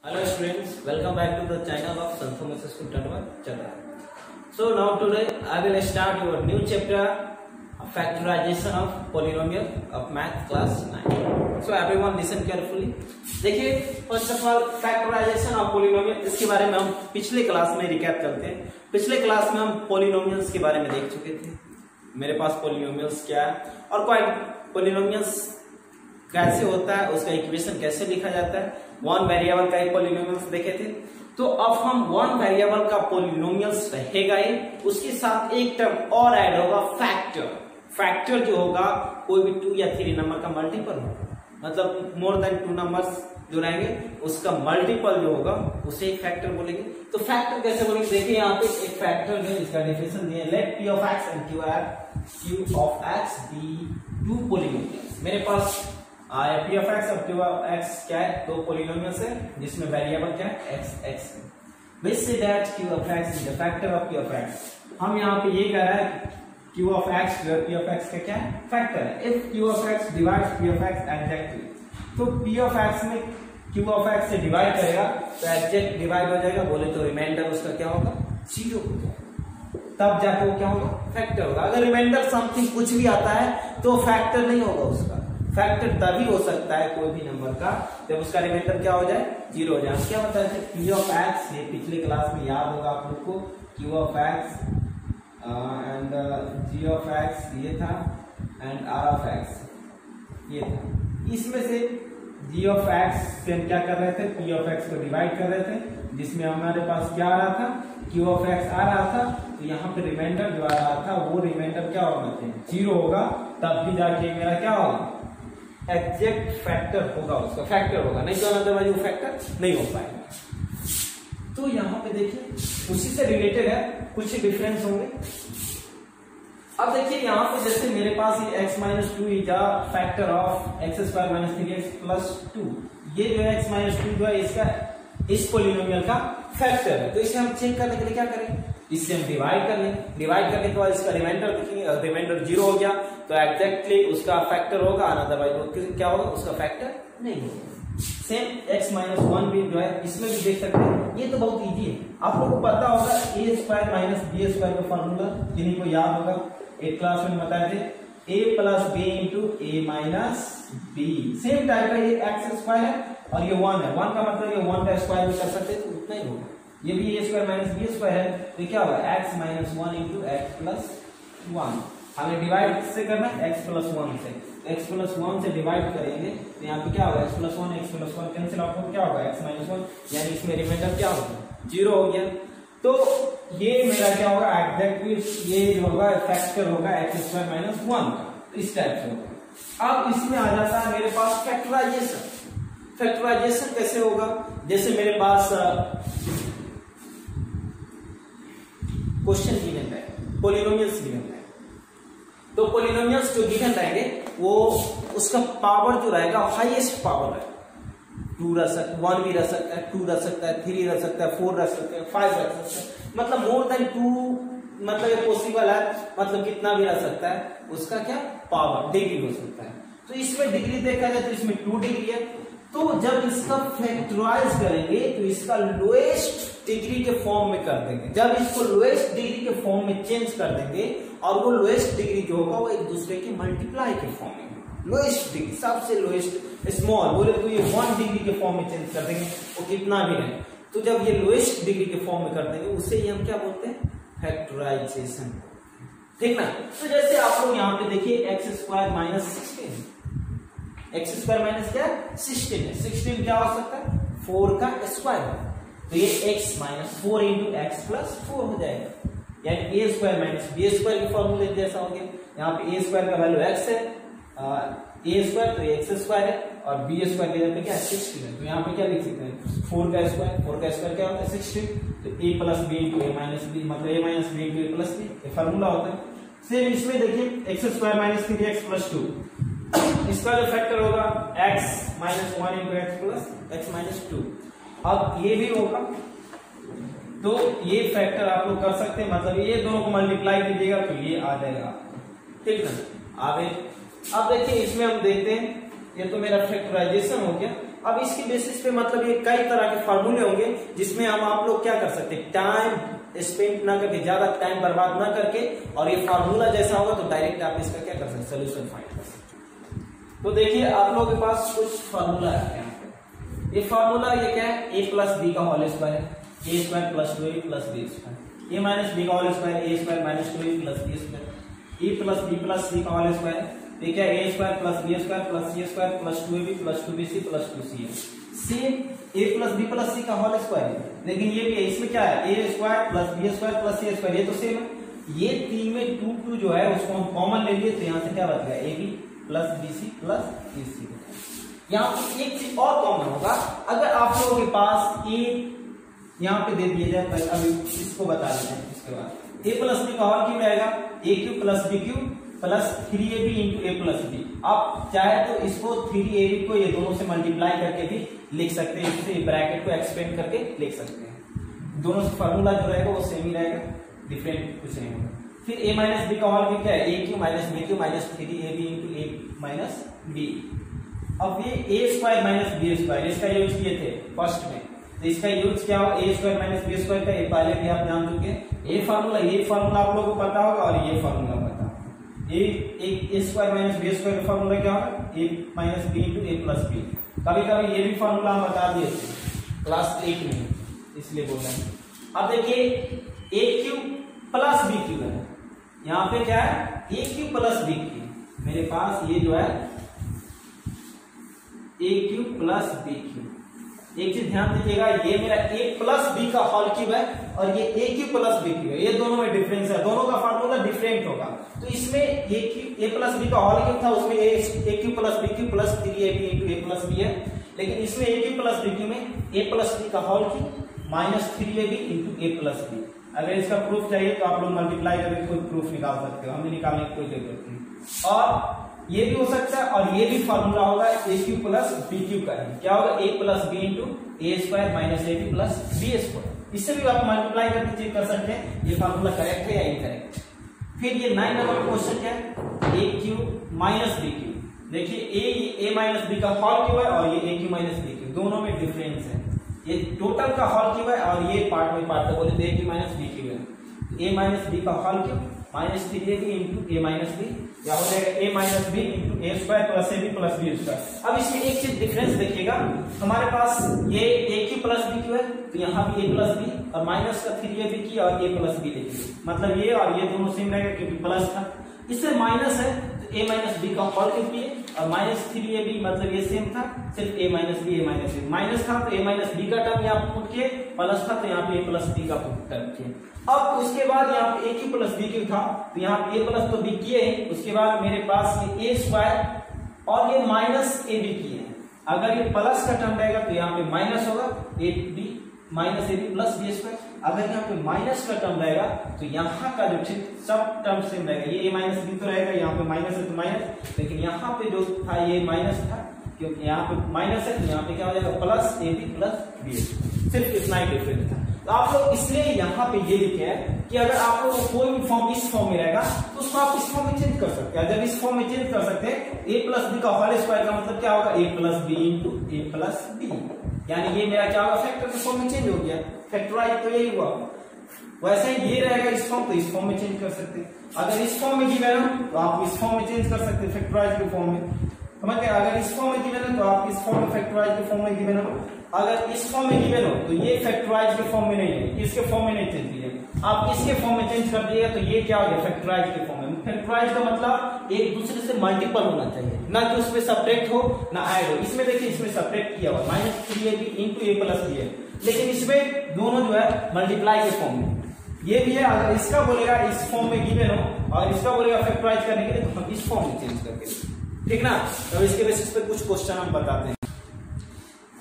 Hello students, welcome back to the channel of Santhom School Chandra. So now today I will start your new chapter of factorization of polynomial of math class 9. So everyone listen carefully. देखिए first of all factorisation of polynomial, इसके बारे में हम पिछले class में recap करते हैं। पिछले क्लास में हम पोलिनोमियल्स के बारे में देख चुके थे। मेरे पास पोलिनोमियल्स क्या है और कोई पोलिनोमियल्स कैसे होता है, उसका इक्वेशन कैसे लिखा जाता है, वन वेरिएबल का एक पोलिनोमियल्स देखे थे। तो अब हम वन वेरिएबल का पोलिनोमियल्स रहेगा ही, उसके साथ एक टर्म और ऐड होगा फैक्टर। फैक्टर जो होगा कोई भी 2 या 3 नंबर का मल्टीपल होगा, मतलब मोर देन 2 नंबर्स जो रहेंगे उसका मल्टीपल जो होगा उसे एक फैक्टर बोलेंगे। तो फैक्टर कैसे बोलेंगे, देखिए यहाँ पे एक फैक्टर है, इसका डेफिनेशन दिया है, let p of x and q of x be two polynomials. मेरे पास p ऑफ x और q ऑफ x क्या है, दो पोलिनोमियल्स है जिसमें वेरिएबल क्या है x। We say that q of x is the factor of p of x। हम यहाँ पे ये कह रहा है q of x जो p of x का क्या है, फैक्टर है। If q of x divides p of x exactly, तो p of x में q of x से डिवाइड करेगा तो एग्जैक्ट डिवाइड हो जाएगा, बोले तो रिमाइंडर उसका क्या होगा, 0 हो जाएगा, तब जाके वो क्या होगा, फैक्टर होगा। अगर रिमाइंडर समथिंग कुछ भी आता है तो फैक्टर नहीं होगा उसका। फैक्टर तभी हो सकता है कोई भी नंबर का जब उसका रिमाइंडर क्या हो जाए, 0 हो जाए। क्या बताया था, p ऑफ x, ये पिछले क्लास में याद होगा आप लोग को, q of x and g of x ये था एंड r ऑफ x ये था। इसमें से g ऑफ x से हम क्या कर रहे थे, p ऑफ x को डिवाइड कर रहे थे, जिसमें हमारे पास क्या आ रहा था, q ऑफ x आ रहा था। तो यहाँ पे रिमाइंडर जो आ रहा था वो रिमाइंडर क्या होगा, 0 होगा, तब भी जाके मेरा क्या होगा, एग्जैक्ट फैक्टर होगा, उसका फैक्टर होगा, नहीं तो अदरवाइज वो फैक्टर नहीं हो पाएगा। तो यहाँ पे देखिए उसी से रिलेटेड है, कुछ डिफरेंस होंगे। अब देखिए यहाँ पे जैसे मेरे पास ये x minus 2 is a factor of x square minus 3x plus 2, ये जो है x माइनस 2 जो है इसका इस पोलिनोमियल का फैक्टर है। तो इसे हम चेक करने के लिए क्या करें, इससे हम डिवाइड कर लेंगे। डिवाइड करने के बाद इसका रिमाइंडर देखेंगे, अगर रिमाइंडर 0 हो गया तो एग्जैक्टली उसका फैक्टर होगा, अदरवाइज क्या होगा, उसका फैक्टर नहीं होगा। सेम x माइनस 1 भी जो है इसमें भी देख सकते हैं, ये तो बहुत इजी है। आप लोगों को पता होगा a square minus B square का फॉर्मूला, जिन्हीं को याद होगा, एक क्लास में बताए थे, a plus B into A minus B. Same type का ये x स्क्वायर है और ये 1 है, 1 का मतलब ये 1 का स्क्वायर भी कर सकते हैं, तो उतना ही होगा। ये भी a square minus B square है, तो क्या होगा, x minus 1 into X plus 1। हमें डिवाइड से करना है x प्लस 1 से, x प्लस 1 से डिवाइड करेंगे तो यहाँ पे क्या होगा, x प्लस 1 कैंसिल आउट हो, क्या होगा, x माइनस 1, यानी इसमें रिमाइंडर क्या होगा, 0 हो गया। तो ये मेरा क्या होगा, एग्जैक्टली ये जो होगा फैक्टर होगा x स्क्वायर माइनस 1 का, तो इस टाइप से होगा। अब इसमें आ जाता है मेरे पास फैक्टराइजेशन। फैक्टराइजेशन कैसे होगा, जैसे मेरे पास क्वेश्चन गिवन है, पोलिनोमियल्स गिवन है, तो पोलिनोमियल्स जो गिवन रहेंगे वो उसका पावर जो रहेगा हाईएस्ट पावर है, 2 रह सकता है, 1 भी रह सकता है, 2 रह सकता है, 3 रह सकता है, 4 रह सकता है, 5 रह सकता है, मतलब मोर देन 2 मतलब ये पॉसिबल है, मतलब कितना भी रह सकता है, उसका क्या पावर डिग्री हो सकता है। तो इसमें डिग्री देखा जाए तो इसमें 2 डिग्री है। तो जब इसका फैक्टराइज करेंगे तो इसका लोएस्ट डिग्री के फॉर्म में कर देंगे। जब इसको लोएस्ट डिग्री के फॉर्म में चेंज कर देंगे और वो लोएस्ट डिग्री जो होगा वो एक दूसरे के मल्टीप्लाई के फॉर्म में, लोएस्ट डिग्री सबसे लोएस्ट स्मॉल बोले तो ये 1 डिग्री के फॉर्म में चेंज कर देंगे, वो कितना भी है। तो जब ये लोएस्ट डिग्री के फॉर्म में कर देंगे उसे ही हम क्या बोलते हैं, फैक्टराइजेशन, ठीक ना। तो जैसे आप लोग यहाँ पे देखिए x square minus 16, x square minus क्या है, 16 है, 16 क्या हो सकता है, 4 का स्क्वायर, तो ये x minus 4 into X plus 4 हो जाएगा, यानी a square minus B square के फॉर्मूले जैसा हो गया। यहाँ पे a स्क्वायर का वैल्यू x है, a स्क्वायर तो x स्क्वायर है, और b स्क्वायर के जगह क्या है, 16 है, तो यहाँ पे क्या लिख सकते हैं, 4 का स्क्वायर क्या होता है, 16, तो a plus B into A minus B, मतलब a minus B into A plus B, ये फॉर्मूला होता है। सेम इसमें देखिए x square minus 3x plus 2, इसका जो फैक्टर होगा x minus 1 into X plus x minus 2। अब ये भी होगा, तो ये फैक्टर आप लोग कर सकते हैं, मतलब ये दोनों को मल्टीप्लाई कीजिएगा तो ये आ जाएगा, ठीक ना। आगे अब देखिए इसमें हम देखते हैं, ये तो मेरा फैक्टराइजेशन हो गया। अब इसकी बेसिस पे मतलब ये कई तरह के फार्मूले होंगे जिसमें हम आप लोग क्या कर सकते हैं, टाइम स्पेंड ना करके, ज्यादा टाइम बर्बाद ना करके, और ये फार्मूला जैसा होगा तो डायरेक्ट आप इसका क्या कर सकते हैं, सोल्यूशन फाइंड कर सकते। तो देखिए आप लोगों के पास कुछ फार्मूला है। ये फार्मूला ये क्या है, ए प्लस बी का whole square, A square plus 2ए plus B square, A minus B का whole square, A square minus 2ए plus B square, A plus B का होल स्क्वायर, ये क्या है, A square plus B square plus C square plus 2ab plus 2bc plus 2c है। Same A plus B plus C का whole square है, लेकिन ये भी है, इसमें क्या है, A square plus B square plus C square, ये तो सेम है। ये तीन में 2 जो है उसको हम कॉमन ले लिए, तो यहाँ से क्या बच गया, A B plus B C plus B C. यहाँ पे एक चीज और कॉमन होगा, अगर आप लोगों के पास ए यहाँ पे दे दिया जाए, अभी इसको बता देते हैं। इसके बाद ए प्लस बी का होल क्यूब रहेगा, a cube plus b cube plus 3ab into A plus b. आप चाहे तो इसको 3ab को ये दोनों से मल्टीप्लाई करके भी लिख सकते हैं, इससे ब्रैकेट को एक्सपेंड करके लिख सकते हैं। दोनों से फार्मूला जो रहेगा वो सेम ही रहेगा, डिफरेंट कुछ नहीं होगा। फिर ए माइनस बी का होल क्यूब क्या है, a cube minus b cube minus 3ab into A minus b. अब ये a square minus B square, इसका यूज किए थे फर्स्ट में, तो इसका यूज क्या हो, a square minus B square का, ये पहले भी आप जान चुके हैं। ये फार्मूला आप लोगों को पता होगा और ये फार्मूला पता होगा। ए स्क्वायर माइनस बी स्क्वायर का फार्मूला क्या होगा, ए माइनस बी इंटू ए प्लस बी। कभी कभी ये भी फार्मूला हम बता दिए थे क्लास 8 में, इसलिए बोल रहे हैं। अब देखिए ए क्यूब प्लस बी क्यूब है, यहाँ पे क्या है, a cube plus b cube, मेरे पास ये जो है a cube plus b cube. एक चीज ध्यान दीजिएगा, ये मेरा ए प्लस बी का होल क्यूब है और ये ए क्यूब प्लस बी क्यूब है, ये दोनों में डिफरेंस है, दोनों का फार्मूला डिफरेंट होगा। तो इसमें ए प्लस बी का होल क्यूब था, उसमें a cube plus b cube plus 3ab into A plus b है, लेकिन इसमें a cube plus b cube में ए प्लस बी का whole cube minus 3ab into ए प्लस बी। अगर इसका प्रूफ चाहिए तो आप लोग मल्टीप्लाई करके कोई प्रूफ निकाल सकते हो, हमें निकालने की कोई जरूरत नहीं। और ये भी हो सकता है, और ये भी फार्मूला होगा a cube plus b cube का, क्या होगा, a plus B into a square minus A B plus B square. इससे भी आप मल्टीप्लाई करके चेक कर सकते हैं ये फार्मूला करेक्ट है या इनकरेक्ट। फिर ये 9 नंबर क्वेश्चन क्या है, a cube minus b cube. देखिए ए माइनस बी का होल क्यूब है और ये ए क्यूब माइनस बी क्यूब, दोनों में डिफरेंस है। ये टोटल का होल क्यूब है और ये पार्ट में पार्ट बोले तो a cube minus b cube है। ए माइनस बी का whole cube minus 3ab into ए माइनस बी, या हो जाएगा a minus B into a square plus A B plus B square. अब इसमें एक चीज डिफरेंस देखिएगा, हमारे पास ये a cube plus b cube है, तो यहाँ भी ए प्लस बी और माइनस का 3ab की और ए प्लस बी देखिए, मतलब ये और ये दोनों सेम रहेगा क्योंकि प्लस था। इससे माइनस है तो ए माइनस बी का होल क्यूब किए और माइनस 3ab मतलब ये सेम था, सिर्फ ए माइनस बी माइनस था तो ए माइनस बी का टर्म यहाँ पुट किए, प्लस था तो यहाँ पे ए प्लस बी का टर्म किए। अब उसके बाद यहाँ पे ए क्यू प्लस बी क्यू था तो यहाँ पे ए प्लस तो बी किए हैं, उसके बाद मेरे पास ये ए स्क्वायर और ये माइनस ए बी किए हैं। अगर ये प्लस का टर्म रहेगा तो यहाँ पे माइनस होगा, A B minus A B plus B square. अगर यहाँ पे माइनस का टर्म रहेगा तो यहाँ का जो सब टर्म सेम रहेगा, ये ए माइनस बी तो रहेगा, यहाँ पे माइनस है तो माइनस, लेकिन यहाँ पे जो था ये माइनस था क्योंकि यहाँ पे माइनस है, तो यहाँ पे क्या हो जाएगा plus A B plus B. सिर्फ इतना ही डिफरेंस था। तो आप लोग इसलिए यहाँ पे ये लिखे हैं कि अगर आप लोग कोई भी फॉर्म इस फॉर्म में रहेगा तो उसको आप इस फॉर्म में चेंज कर सकते हैं। जब इस फॉर्म में चेंज कर सकते हैं, ए प्लस बी का होल स्क्वायर का मतलब क्या होगा, a plus B into A plus B, यानी ये मेरा क्या होगा, फैक्टर के फॉर्म में चेंज हो गया, फैक्टराइज तो यही हुआ। वैसे ही ये रहेगा इस फॉर्म, तो इस फॉर्म में चेंज कर सकते हैं। अगर इस फॉर्म में गिवन है तो आप इस फॉर्म में चेंज कर सकते हैं, फैक्टराइज के फॉर्म में, समझ गए। अगर इस फॉर्म में गिवन है तो आप इस फॉर्म में फैक्टराइज के फॉर्म में गिवन हो, अगर इस फॉर्म में गिवन हो तो ये फैक्टराइज के फॉर्म में नहीं है, इसके फॉर्म में नहीं चेंज कीजिए, आप इसके फॉर्म में चेंज कर दिएगा तो ये क्या हो गया, फैक्टराइज के फॉर्म में। फैक्टराइज का मतलब एक दूसरे से मल्टीपल होना चाहिए, ना कि उसमें सब्ट्रैक्ट हो ना ऐड हो। इसमें देखिए इसमें सब्ट्रैक्ट किया हुआ माइनस 3ab इंटू ए प्लस बी है, लेकिन इसमें दोनों जो है मल्टीप्लाई के फॉर्म में ये भी है। अगर इसका बोलेगा इस फॉर्म में गिवन हो और इसका बोलेगा फैक्टराइज करने के लिए तो हम इस फॉर्म में चेंज करके, ठीक ना। तो इसके बेसिस पे कुछ क्वेश्चन हम बताते हैं।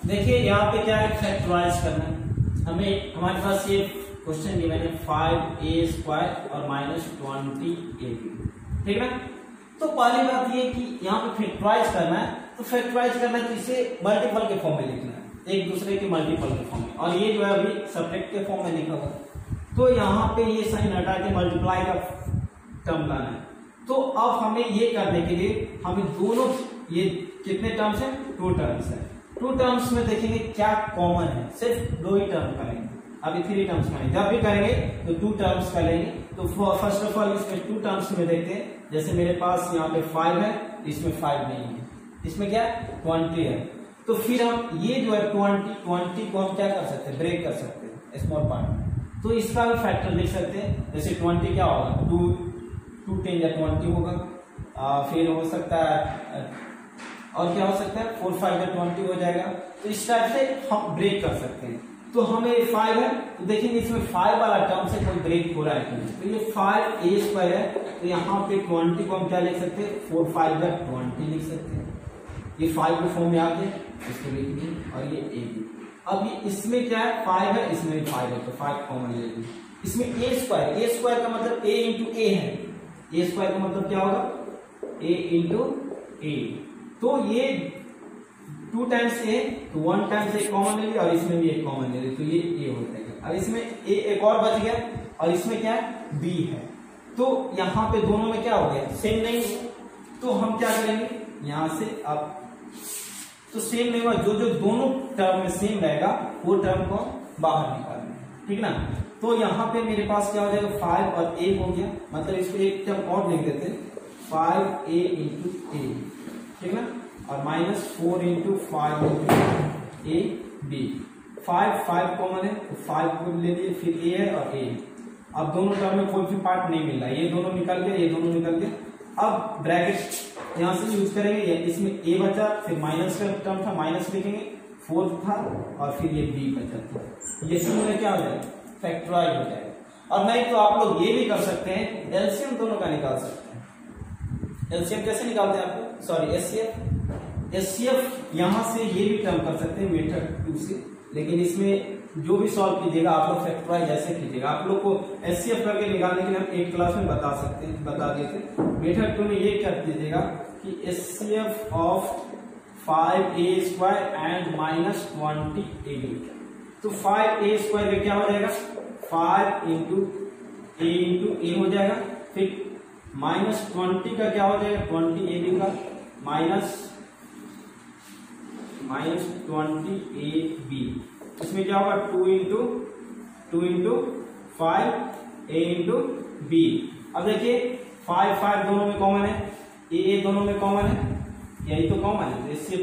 देखिए यहाँ पे क्या है, फैक्टराइज करना है हमें। हमारे पास ये क्वेश्चन गिवन है 5a स्क्वायर और माइनस 20ab, ठीक ना। तो पहली बात ये कि यहाँ पे फैक्टराइज करना है, तो फैक्टराइज करना है तो इसे मल्टीपल के फॉर्म में लिखना है, एक दूसरे के मल्टीपल के फॉर्म में, और ये जो है अभी सब्ट्रैक्ट के फॉर्म में लिखा हुआ। तो यहाँ पे ये साइन हटा के मल्टीप्लाई का टर्म लाना है। तो अब हमें ये करने के लिए हमें दोनों, ये कितने टर्म्स है, 2 टर्म्स है, टू टर्म्स में देखेंगे क्या कॉमन है, सिर्फ 2 ही टर्म का लेंगे, अभी 3 टर्म्स का नहीं, जब भी करेंगे तो 2 टर्म्स का लेंगे। तो फर्स्ट ऑफ ऑल इसमें 2 टर्म्स में देखते हैं, जैसे मेरे पास यहाँ पे 5 है, इसमें 5 नहीं है, इसमें क्या 20 है। तो फिर हम ये जो है 20 को हम क्या कर सकते हैं, ब्रेक कर सकते हैं स्मॉल पार्ट। तो इसका भी फैक्टर देख सकते हैं, जैसे 20 क्या होगा, 2 10 या 20 होगा, फिर हो सकता है और क्या हो सकता है 4 5 या 20 हो जाएगा। तो इस टाइप से हम ब्रेक कर सकते हैं। तो हमें 5 है तो देखेंगे इसमें 5 वाला टर्म से कोई ब्रेक हो रहा है कि नहीं। तो ये 5a² है, तो यहाँ पे 20 को हम क्या लिख सकते हैं, 4 5 या 20 लिख सकते हैं। ये 5 के फॉर्म में आ गया, इसको लिख दिए, और ये a भी। अब ये इसमें क्या है 5 है, इसमें भी 5 है, तो 5 कॉमन ले लीजिए। इसमें a² का मतलब a इंटू a है, a² का मतलब क्या होगा a इंटू a। तो ये 2 टाइम्स a, तो 1 टाइम्स a कॉमन ले लिया, और इसमें भी a कॉमन ले लिया, तो ये a हो जाएगा। अब इसमें a एक और बच गया, और इसमें क्या है b है। तो यहाँ पे दोनों में क्या हो गया, सेम नहीं है, तो हम क्या करेंगे यहां से, अब तो सेम नहीं हुआ, जो जो दोनों टर्म में सेम रहेगा वो टर्म को बाहर निकालना है, ठीक ना। तो यहाँ पे मेरे पास क्या हो जाएगा 5 और a हो गया, मतलब इसको एक टर्म और लिख देते हैं 5a इंटू a, ठीक ना, और -4 into 5 into a b। 5 common है, तो 5 को ले लिए, फिर a है और a। अब दोनों टर्म में कोई भी पार्ट नहीं मिल रहा है, ये दोनों निकल गया, ये दोनों निकल गया। अब ब्रैकेट यहां से यूज करेंगे, इसमें a बचा, फिर माइनस का टर्म था, माइनस लिखेंगे, 4 था, और फिर ये b बचा था। ये सब में क्या हो जाएगा, फैक्टराइज हो जाएगा। और नहीं तो आप लोग ये भी कर सकते हैं, एलसीएम दोनों का निकाल सकते हैं। एलसीएम कैसे निकालते हैं आप, सॉरी एचसीएफ यहां से ये भी टर्म कर सकते हैं मेथड 2 से, लेकिन इसमें जो भी सॉल्व कीजिएगा आप लोग फैक्टराइज ऐसे कीजिएगा। आप लोग को एचसीएफ करके निकालने के लिए हम एक क्लास में बता देते। मेथड 2 में ये कर दीजिएगा कि HCF of 5a² and -20ab। तो 5a² का क्या हो जाएगा, 5 इंटू a हो जाएगा, फिर -20 का क्या हो जाएगा, 20ab का -20ab। इसमें क्या होगा 2 इंटू 5a इंटू b। अब देखिए 5 दोनों में कॉमन है, a दोनों में कॉमन है, यही तो कॉमन है। तो इससे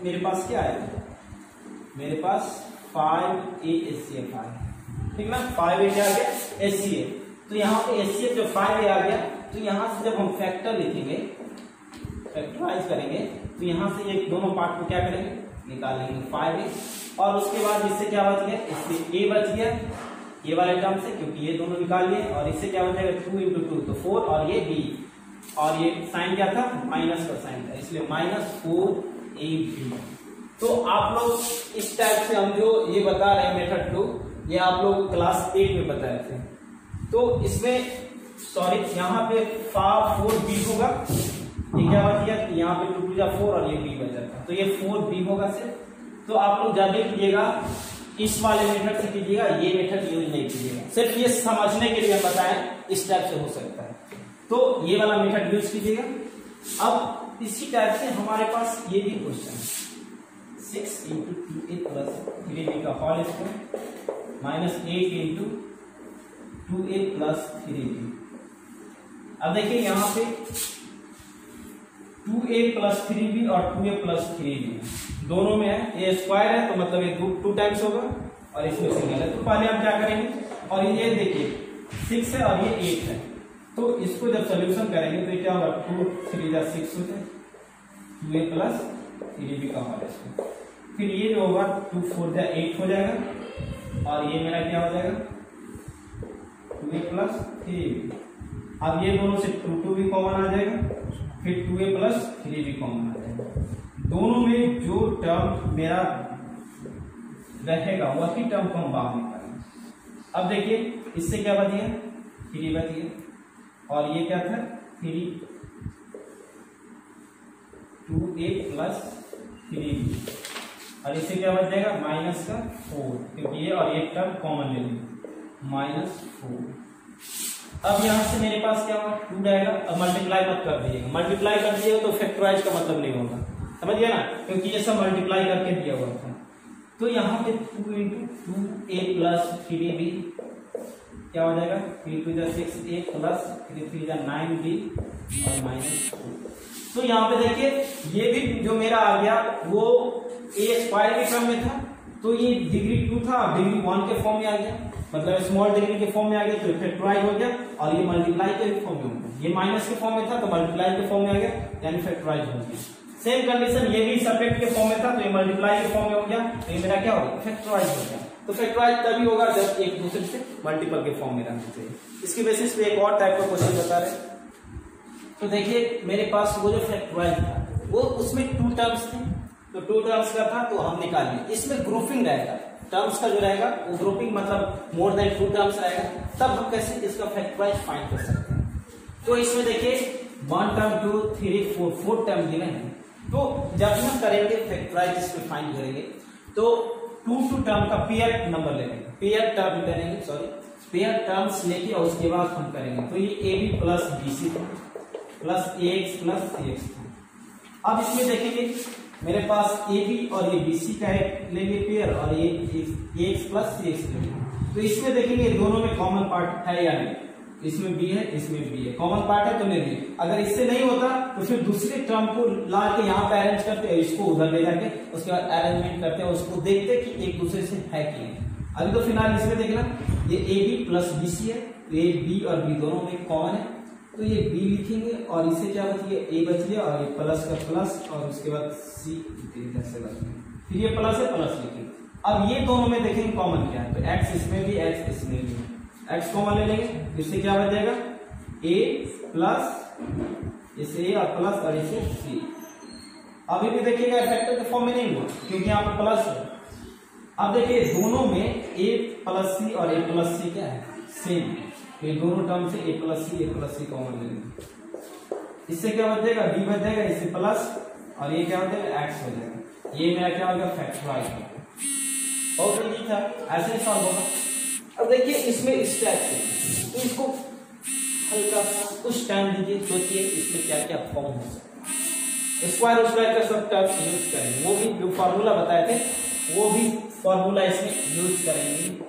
मेरे पास क्या है, मेरे पास 5a HCF आ गया, ठीक ना। 5a क्या आ गया HCF। तो यहाँ पे HCF जब 5a आ गया, तो यहाँ से जब हम फैक्टर लिखेंगे, फैक्टराइज करेंगे, तो यहाँ से ये दोनों पार्ट को क्या करेंगे, निकालेंगे 5a, और उसके बाद इससे क्या बच गया, इससे a बच गया ये वाले टर्म से, क्योंकि ये दोनों निकाल लिए, और इससे क्या बच जाएगा 2 इंटू 2 तो 4, और ये b, और ये साइन क्या था, माइनस का साइन था, इसलिए -4ab। तो आप लोग इस टाइप से हम जो ये बता रहे हैं मेथड 2, ये आप लोग क्लास 8 में बताए थे। तो इसमें सॉरी यहाँ पे 4b होगा, ये क्या बच गया, यहाँ पे 2 2 4 और ये b बचा था, तो ये 4b होगा सिर्फ। तो आप लोग जब भी कीजिएगा इस वाले मेथड से कीजिएगा, ये मेथड यूज नहीं कीजिएगा, सिर्फ ये समझने के लिए बताएं इस टाइप से हो सकता है, तो ये वाला मेथड यूज कीजिएगा। अब इसी टाइप से हमारे पास ये भी क्वेश्चन है, 6 इंटू 2a प्लस 3b का whole square -8 into 2a plus 3b। अब देखिए यहाँ पे 2a प्लस 3b और 2a प्लस 3b दोनों में है, ये स्क्वायर है तो मतलब ये 2 टाइम्स होगा, और इसमें सिंगल है। तो पहले हम क्या करेंगे, और ये देखिए 6 है और ये 8 है, तो इसको जब सोल्यूशन करेंगे तो ये क्या होगा 2 3 जा 6 हो जाए, 2a प्लस 3b का होल स्क्वायर। फिर ये जो होगा 2 4 जा 8 हो जाएगा, और ये मेरा क्या हो जाएगा 2a प्लस 3b। अब ये दोनों से 2 भी कॉमन आ जाएगा, फिर 2a प्लस 3b कॉमन आ जाएगा। दोनों में जो टर्म मेरा रहेगा वही टर्म को हम बाहर निकालेंगे। अब देखिए इससे क्या बच गया, 3 बच गया, और ये क्या था 3 2a प्लस 3b, और इससे क्या बच जाएगा -4, क्योंकि ये और ये टर्म कॉमन ले लेंगे -4। अब यहां से मेरे पास क्या होगा 2 जाएगा। अब मल्टीप्लाई मत कर दीजिएगा, मल्टीप्लाई कर दीजिएगा तो फैक्टराइज का मतलब नहीं होगा, समझ गया ना, क्योंकि ये सब मल्टीप्लाई करके दिया हुआ था। तो यहाँ पे 2 × 2a प्लस 3b क्या हो जाएगा, 3 × 2 = 6a प्लस 3 × 3 = 9b और -2। तो यहाँ पे देखिए ये भी जो मेरा आ गया वो a स्क्वायर के क्रम में था, तो ये डिग्री 2 था, डिग्री 1 के फॉर्म में आ गया, मतलब स्मॉल डिग्री के फॉर्म में आ गया, तो फैक्टराइज हो गया। और ये मल्टीप्लाई के फॉर्म में हो गया, ये माइनस के फॉर्म में था तो मल्टीप्लाई के फॉर्म में आ गया, यानी फैक्टराइज हो गया। सेम कंडीशन ये भी सब्ट्रैक्ट के फॉर्म में था, तो ये मल्टीप्लाई के फॉर्म में हो गया, तो ये मेरा क्या हो गया, फैक्टराइज हो गया। तो फैक्टराइज तभी होगा जब एक दूसरे से मल्टीपल के फॉर्म में रहना चाहिए। इसकी बेसिस पे एक और टाइप का क्वेश्चन बता रहे हैं। तो देखिए मेरे पास वो जो फैक्टराइज था वो उसमें 2 टर्म्स थे, तो 2 टर्म्स का था तो हम निकाल लिए। इसमें ग्रुपिंग रहेगा, टर्म्स का जो रहेगा वो ग्रुपिंग मतलब मोर देन 2 टर्म्स रहेगा, तब हम कैसे इसका फैक्टराइज फाइंड कर सकते हैं। तो इसमें देखिए 1 टर्म 2 3 4 टर्म गिवन है, तो जब हम करेंगे फैक्टराइज इसमें फाइंड करेंगे तो 2 टर्म का पेयर नंबर लेंगे, पेयर टर्म लेंगे, सॉरी पेयर टर्म्स लेके और उसके बाद हम करेंगे। तो ये ab plus bc plus ax plus cx था। अब इसमें देखेंगे मेरे पास ab और ये bc का है लेंगे पेयर, और ये ax प्लस cx लेंगे। तो इसमें देखेंगे दोनों में कॉमन पार्ट है या नहीं, इसमें b है इसमें b है, कॉमन पार्ट है तो ले लीजिए। अगर इससे नहीं होता तो फिर दूसरे टर्म को ला के यहाँ पे अरेंज करते हैं, इसको उधर ले जाके उसके बाद अरेंजमेंट करते हैं, उसको देखते हैं कि एक दूसरे से है कि नहीं। अभी तो फिलहाल इसमें देखना ये ab प्लस bc है, तो ये b और b दोनों में कॉमन है, तो ये b लिखेंगे और इससे क्या बच गया, a बच गया, और ये प्लस का प्लस और उसके बाद c इधर से बच गया, फिर ये प्लस है प्लस लिखेंगे। अब ये दोनों में देखेंगे कॉमन क्या है, तो x इसमें भी x इसमें भी, x कॉमन ले लेंगे, इससे क्या बच जाएगा a प्लस इसे a और प्लस और इसे c। अभी भी देखिएगा फैक्टर के फॉर्म में नहीं हुआ क्योंकि यहाँ पर प्लस है। अब देखिए दोनों में a प्लस c और a प्लस c क्या है, सेम, तो ये दोनों टर्म से a प्लस c कॉमन ले लेंगे। इससे क्या बच जाएगा, b बच जाएगा, इससे प्लस और ये क्या हो जाएगा x हो जाएगा। ये मेरा क्या होगा, फैक्टराइज होगा। बहुत इजी था, ऐसे ही सॉल्व होगा। अब देखिए इसमें इस टाइप से, तो इसको हल्का सा कुछ टाइम दीजिए, सोचिए इसमें क्या क्या फॉर्म हो सकता है। स्क्वायर का सब टर्म्स यूज करेंगे, वो भी जो फॉर्मूला बताए थे वो भी फॉर्मूला इसमें यूज करेंगे।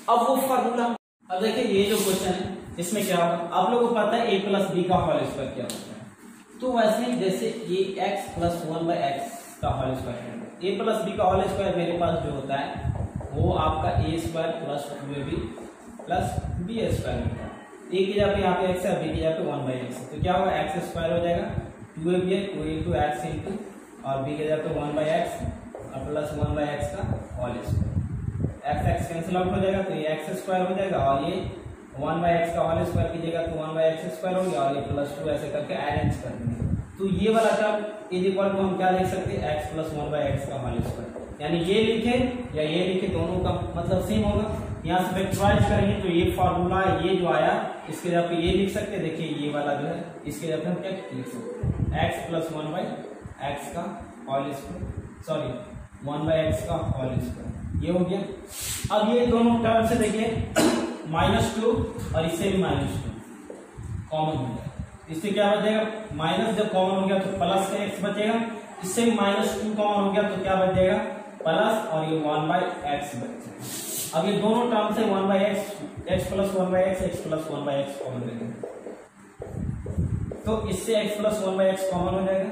अब वो फॉर्मूला, अब देखिए ये जो क्वेश्चन है इसमें क्या होगा, आप लोगों को पता है a प्लस बी का होल स्क्वायर क्या होता है, तो वैसे ही जैसे ये x प्लस 1/x का होल स्क्वायर है, a प्लस बी का होल स्क्वायर मेरे पास जो होता है वो आपका a square plus 2ab plus b square होता है। a की जगह पे यहाँ पे x है, b की जगह पे 1/x है, तो क्या होगा x स्क्वायर हो जाएगा, 2ab है 2 into x into और b की जगह पे 1/x और प्लस 1/x का whole square, x cancel out हो जाएगा, तो ये x स्क्वायर हो जाएगा और ये 1/x का होल स्क्वायर कीजिएगा तो 1/x स्क्वायर हो गया और ये प्लस 2 ऐसे करके अरेंज कर देंगे। तो ये वाला टर्म इज इक्वल टू हम क्या लिख सकते हैं, x प्लस 1/x का होल स्क्वायर, यानी ये लिखे या ये लिखे दोनों का मतलब सेम होगा। यहाँ से फैक्टराइज करेंगे तो ये फॉर्मूला ये जो आया इसके जगह पे ये लिख सकते हैं, देखिए ये वाला जो है इसके जगह पे हम क्या लिख सकते हैं, x प्लस 1/x का होल स्क्वायर, सॉरी 1/x का होल स्क्वायर, ये हो गया। अब ये दोनों टर्म से देखिए -2 और इससे भी -2 कॉमन हो गया, इससे क्या बचेगा, माइनस जब कॉमन हो गया तो प्लस का x बचेगा, इससे भी -2 कॉमन हो गया तो क्या बच जाएगा प्लस और ये 1/x बच जाएगा। अब ये दोनों टर्म से 1/x, x plus 1/x, x plus 1/x common ले लेंगे, तो इससे x प्लस 1/x कॉमन हो जाएगा,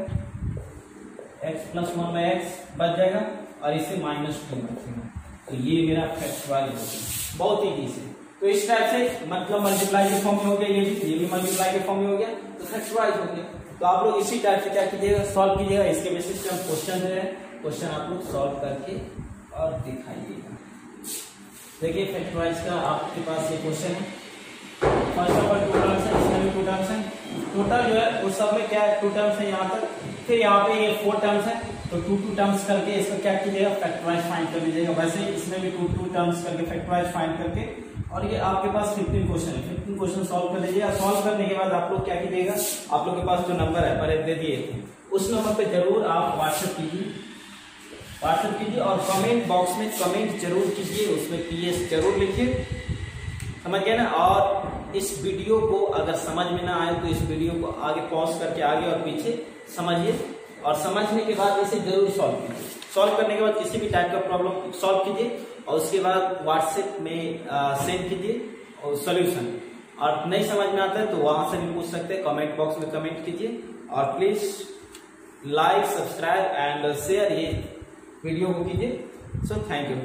x प्लस 1/x बच जाएगा और इससे -2 बचेगा, तो ये मेरा फैक्टराइज हो गया, बहुत ही इजी। तो इस टाइप से मतलब मल्टीप्लाई के फॉर्म में हो गया, ये भी मल्टीप्लाई के फॉर्म में हो गया, तो फैक्टराइज हो गया। तो आप लोग इसी टाइप से क्या कीजिएगा, सॉल्व कीजिएगा, इसके बेसिस पे हम क्वेश्चन दे रहे हैं, क्वेश्चन आप लोग सॉल्व करके और दिखाइएगा। देखिए फैक्टराइज का आपके पास ये क्वेश्चन है, फर्स्ट ऑफ ऑल 2 टर्म्स है, इसमें भी 2 टर्म्स है, टोटल जो है उस सब में क्या है 2 टर्म्स है यहाँ तक, फिर यहाँ पे ये 4 टर्म्स है, तो 2 टर्म्स करके इसको क्या कीजिएगा फैक्टराइज फाइंड कर लीजिएगा। वैसे इसमें भी 2 टर्म्स करके फैक्टराइज फाइंड करके, और ये आपके पास 15 क्वेश्चन है, 15 क्वेश्चन सॉल्व कर लीजिएगा। सॉल्व करने के बाद आप लोग क्या कीजिएगा, आप लोग के पास जो नंबर है पर दे दिए थे उस नंबर पे जरूर आप व्हाट्सएप कीजिए और कमेंट बॉक्स में कमेंट जरूर कीजिए, उसमें PS जरूर लिखिए समझ गए ना। और इस वीडियो को अगर समझ में ना आए तो इस वीडियो को आगे पॉज करके आगे और पीछे समझिए, और समझने के बाद इसे जरूर सॉल्व कीजिए। सॉल्व करने के बाद किसी भी टाइप का प्रॉब्लम सॉल्व कीजिए और उसके बाद व्हाट्सएप में सेंड कीजिए और सोल्यूशन। और नहीं समझ में आता है तो वहां से भी पूछ सकते हैं, कमेंट बॉक्स में कमेंट कीजिए। और please like, subscribe and share ये वीडियो को कीजिए। So thank you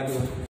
everyone.